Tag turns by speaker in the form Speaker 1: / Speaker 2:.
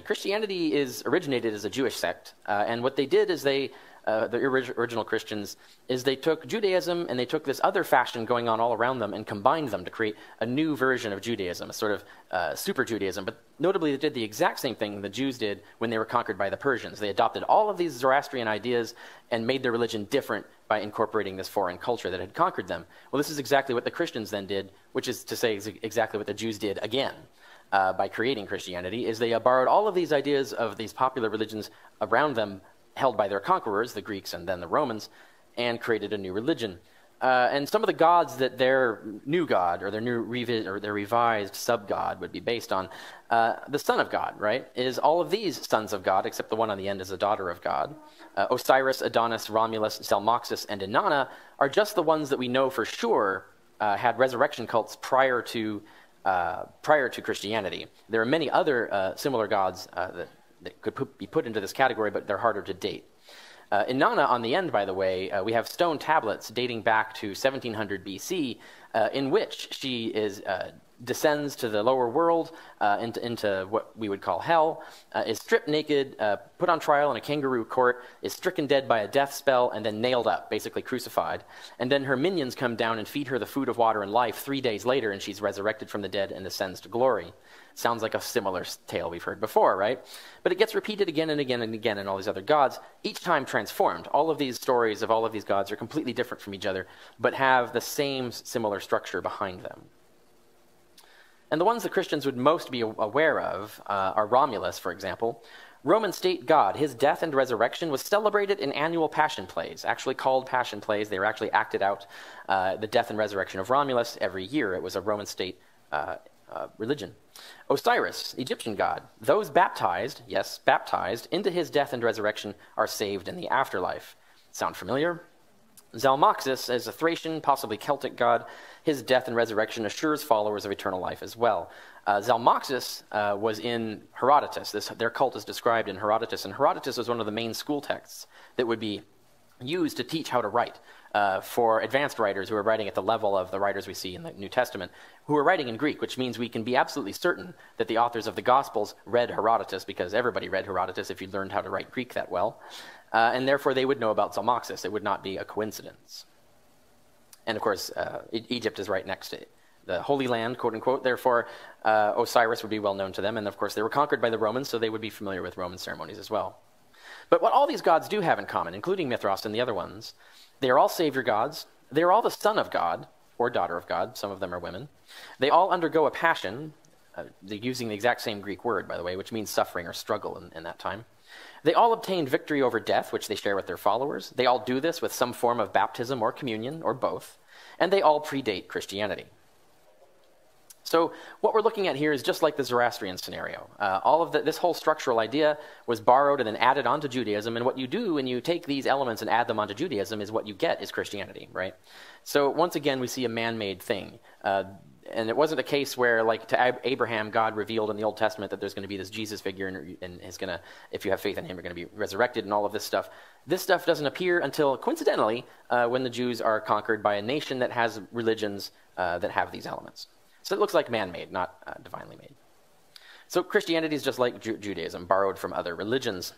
Speaker 1: Christianity originated as a Jewish sect, and what they did is the original Christians, is they took Judaism and they took this other fashion going on all around them and combined them to create a new version of Judaism, a sort of super Judaism. But notably, they did the exact same thing the Jews did when they were conquered by the Persians. They adopted all of these Zoroastrian ideas and made their religion different by incorporating this foreign culture that had conquered them. Well, this is exactly what the Christians then did, which is to say exactly what the Jews did again. By creating Christianity, is they borrowed all of these ideas of these popular religions around them held by their conquerors, the Greeks and then the Romans, and created a new religion. And some of the gods that their new god or their revised sub-god would be based on, the son of God, right, is all of these sons of God, except the one on the end is a daughter of God. Osiris, Adonis, Romulus, Zalmoxis, and Inanna are just the ones that we know for sure had resurrection cults prior to Christianity. There are many other similar gods that could be put into this category, but they're harder to date. Inanna, on the end, by the way, we have stone tablets dating back to 1700 BC, in which she descends to the lower world, into what we would call hell, is stripped naked, put on trial in a kangaroo court, is stricken dead by a death spell, and then nailed up, basically crucified. And then her minions come down and feed her the food of water and life 3 days later, and she's resurrected from the dead and ascends to glory. Sounds like a similar tale we've heard before, right? But it gets repeated again and again and again in all these other gods, each time transformed. All of these stories of all of these gods are completely different from each other, but have the same similar structure behind them. And the ones that Christians would most be aware of are Romulus, for example. Roman state god, his death and resurrection was celebrated in annual passion plays, actually called passion plays. They were actually acted out, the death and resurrection of Romulus every year. It was a Roman state religion. Osiris, Egyptian god. Those baptized, yes, baptized, into his death and resurrection are saved in the afterlife. Sound familiar? Zalmoxis is a Thracian, possibly Celtic god. His death and resurrection assures followers of eternal life as well. Zalmoxis was in Herodotus. Their cult is described in Herodotus, and Herodotus was one of the main school texts that would be used to teach how to write for advanced writers who are writing at the level of the writers we see in the New Testament, who are writing in Greek, which means we can be absolutely certain that the authors of the Gospels read Herodotus, because everybody read Herodotus if you learned how to write Greek that well. And therefore they would know about Zalmoxis. It would not be a coincidence. And of course, Egypt is right next to it, the Holy Land, quote unquote. Therefore, Osiris would be well known to them. And of course, they were conquered by the Romans, so they would be familiar with Roman ceremonies as well. But what all these gods do have in common, including Mithras and the other ones, they are all savior gods. They are all the son of God, or daughter of God. Some of them are women. They all undergo a passion, using the exact same Greek word, by the way, which means suffering or struggle in that time. They all obtain victory over death, which they share with their followers. They all do this with some form of baptism or communion, or both. And they all predate Christianity. So what we're looking at here is just like the Zoroastrian scenario. This whole structural idea was borrowed and then added onto Judaism, and what you do when you take these elements and add them onto Judaism is what you get is Christianity, right? So once again, we see a man-made thing. And it wasn't a case where, like to Abraham, God revealed in the Old Testament that there's going to be this Jesus figure, and he's going to, if you have faith in him, you're going to be resurrected and all of this stuff. This stuff doesn't appear until, coincidentally, when the Jews are conquered by a nation that has religions that have these elements. So it looks like man-made, not divinely made. So Christianity is just like Judaism, borrowed from other religions.